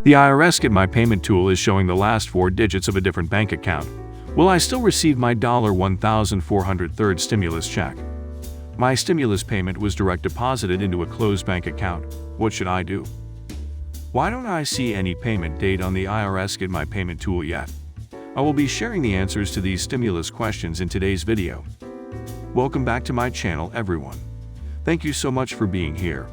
The IRS Get My Payment tool is showing the last 4 digits of a different bank account. Will I still receive my $1,403 stimulus check? My stimulus payment was direct deposited into a closed bank account. What should I do? Why don't I see any payment date on the IRS Get My Payment tool yet? I will be sharing the answers to these stimulus questions in today's video. Welcome back to my channel, everyone. Thank you so much for being here.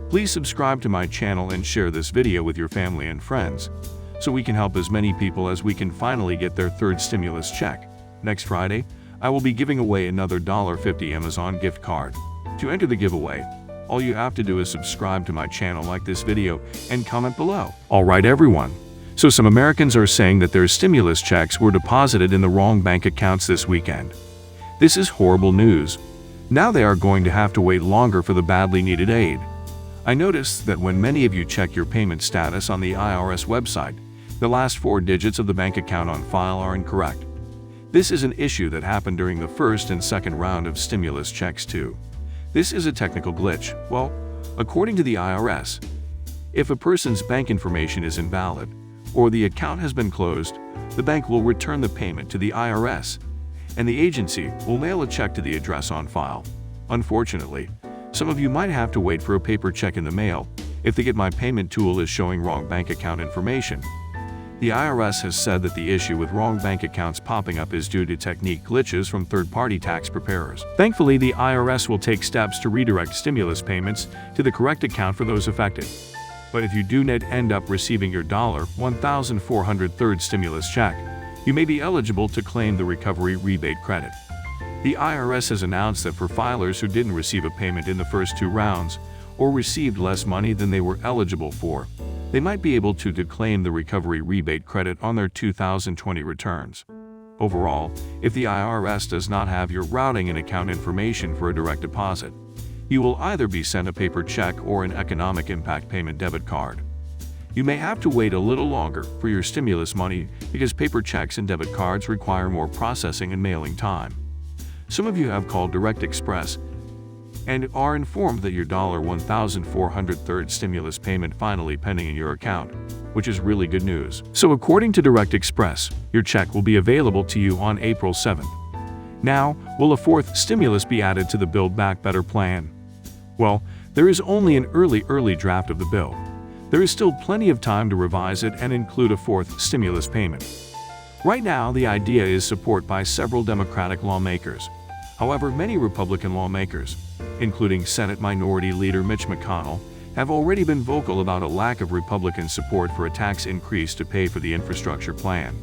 Please subscribe to my channel and share this video with your family and friends, so we can help as many people as we can finally get their third stimulus check. Next Friday, I will be giving away another $50 Amazon gift card. To enter the giveaway, all you have to do is subscribe to my channel, like this video, and comment below. Alright everyone, so some Americans are saying that their stimulus checks were deposited in the wrong bank accounts this weekend. This is horrible news. Now they are going to have to wait longer for the badly needed aid. I noticed that when many of you check your payment status on the IRS website, the last 4 digits of the bank account on file are incorrect. This is an issue that happened during the first and second round of stimulus checks too. This is a technical glitch. Well, according to the IRS, if a person's bank information is invalid or the account has been closed, the bank will return the payment to the IRS, and the agency will mail a check to the address on file. Unfortunately, some of you might have to wait for a paper check in the mail if the Get My Payment tool is showing wrong bank account information. The IRS has said that the issue with wrong bank accounts popping up is due to technique glitches from third-party tax preparers. Thankfully, the IRS will take steps to redirect stimulus payments to the correct account for those affected. But if you do end up receiving your $1,403 stimulus check, you may be eligible to claim the recovery rebate credit. The IRS has announced that for filers who didn't receive a payment in the first 2 rounds or received less money than they were eligible for, they might be able to claim the recovery rebate credit on their 2020 returns. Overall, if the IRS does not have your routing and account information for a direct deposit, you will either be sent a paper check or an economic impact payment debit card. You may have to wait a little longer for your stimulus money because paper checks and debit cards require more processing and mailing time. Some of you have called Direct Express and are informed that your $1,403 stimulus payment finally pending in your account, which is really good news. So according to Direct Express, your check will be available to you on April 7th. Now, will a 4th stimulus be added to the Build Back Better plan? Well, there is only an early draft of the bill. There is still plenty of time to revise it and include a 4th stimulus payment. Right now, the idea is support by several Democratic lawmakers. However, many Republican lawmakers, including Senate Minority Leader Mitch McConnell, have already been vocal about a lack of Republican support for a tax increase to pay for the infrastructure plan.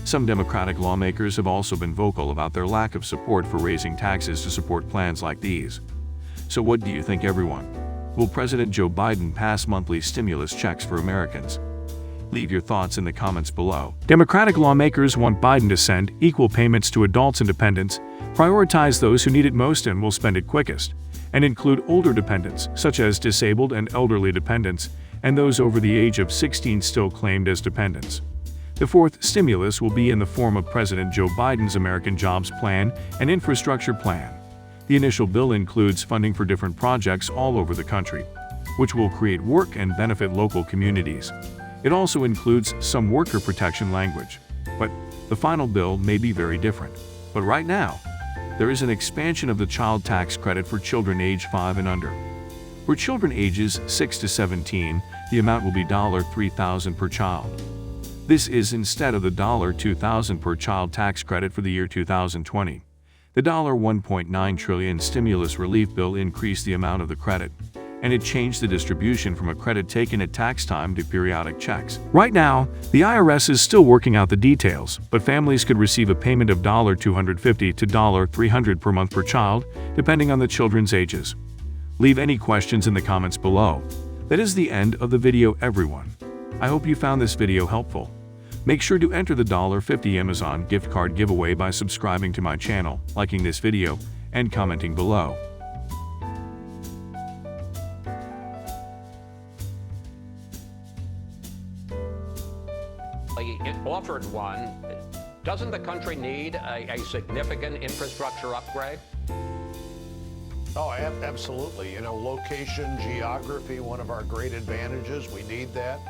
Some Democratic lawmakers have also been vocal about their lack of support for raising taxes to support plans like these. So what do you think, everyone? Will President Joe Biden pass monthly stimulus checks for Americans? Leave your thoughts in the comments below. Democratic lawmakers want Biden to send equal payments to adults and dependents, prioritize those who need it most and will spend it quickest, and include older dependents, such as disabled and elderly dependents, and those over the age of 16 still claimed as dependents. The 4th stimulus will be in the form of President Joe Biden's American Jobs Plan and Infrastructure Plan. The initial bill includes funding for different projects all over the country, which will create work and benefit local communities. It also includes some worker protection language, but the final bill may be very different. But right now, there is an expansion of the child tax credit for children age 5 and under. For children ages 6 to 17, the amount will be $3,000 per child. This is instead of the $2,000 per child tax credit for the year 2020. The $1.9 trillion stimulus relief bill increased the amount of the credit, and it changed the distribution from a credit taken at tax time to periodic checks. Right now, the IRS is still working out the details, but families could receive a payment of $250 to $300 per month per child, depending on the children's ages. Leave any questions in the comments below. That is the end of the video, everyone. I hope you found this video helpful. Make sure to enter the $50 Amazon gift card giveaway by subscribing to my channel, liking this video, and commenting below. It offered one. Doesn't the country need a significant infrastructure upgrade? Oh, absolutely. You know, location, geography, one of our great advantages. We need that.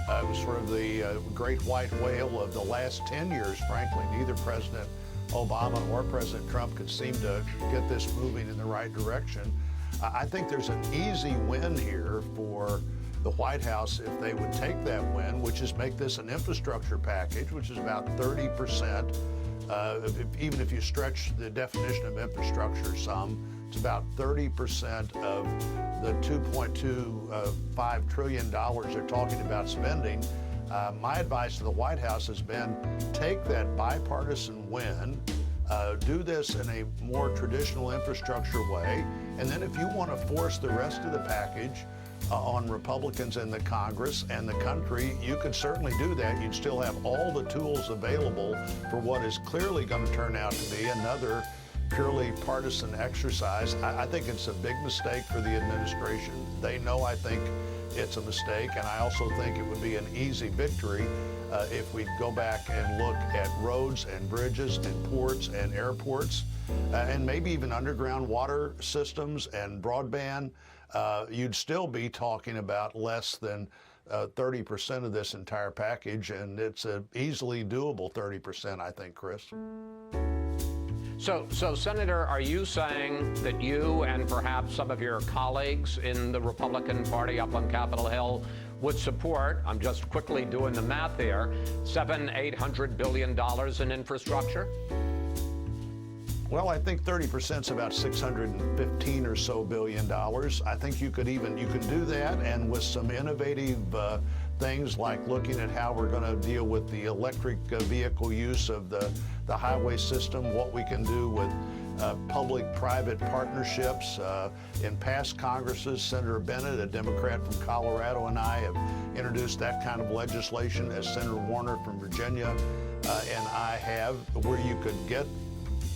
It was sort of the great white whale of the last 10 years, frankly. Neither President Obama or President Trump could seem to get this moving in the right direction. I think there's an easy win here for the White House if they would take that win, which is make this an infrastructure package, which is about 30%. Even if you stretch the definition of infrastructure some, it's about 30% of the $2.25 trillion they're talking about spending. My advice to the White House has been take that bipartisan win, do this in a more traditional infrastructure way, and then if you want to force the rest of the package on Republicans in the Congress and the country, you could certainly do that. You'd still have all the tools available for what is clearly going to turn out to be another purely partisan exercise. I think it's a big mistake for the administration. They know I think it's a mistake, and I also think it would be an easy victory if we go back and look at roads and bridges and ports and airports and maybe even underground water systems and broadband. You'd still be talking about less than 30% of this entire package, and it's an easily doable 30%, I think, Chris. So, Senator, are you saying that you and perhaps some of your colleagues in the Republican Party up on Capitol Hill would support, I'm just quickly doing the math here, $700–800 billion in infrastructure? Well, I think 30% is about $615 or so billion. I think you can do that, and with some innovative things like looking at how we're going to deal with the electric vehicle use of the highway system, what we can do with public-private partnerships. In past Congresses, Senator Bennett, a Democrat from Colorado, and I have introduced that kind of legislation, as Senator Warner from Virginia and I have, where you could get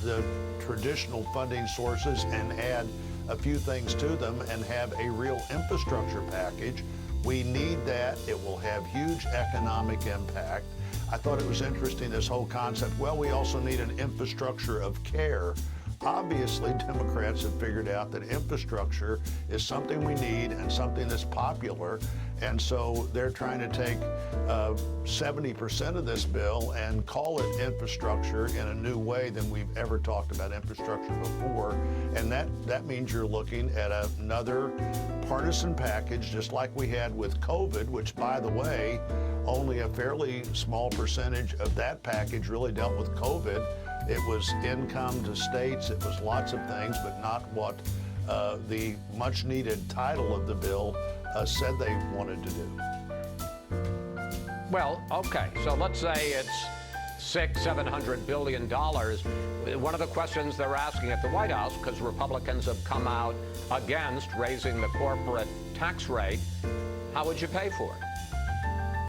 the traditional funding sources and add a few things to them and have a real infrastructure package. We need that. It will have huge economic impact. I thought it was interesting, this whole concept, well, we also need an infrastructure of care. Obviously, Democrats have figured out that infrastructure is something we need and something that's popular, and so they're trying to take 70% of this bill and call it infrastructure in a new way than we've ever talked about infrastructure before, and that means you're looking at another partisan package, just like we had with COVID, which, by the way, only a fairly small percentage of that package really dealt with COVID. It was income to states, it was lots of things, but not what the much-needed title of the bill said they wanted to do. Well, okay, so let's say it's $600–700 billion. One of the questions they're asking at the White House, because Republicans have come out against raising the corporate tax rate, how would you pay for it?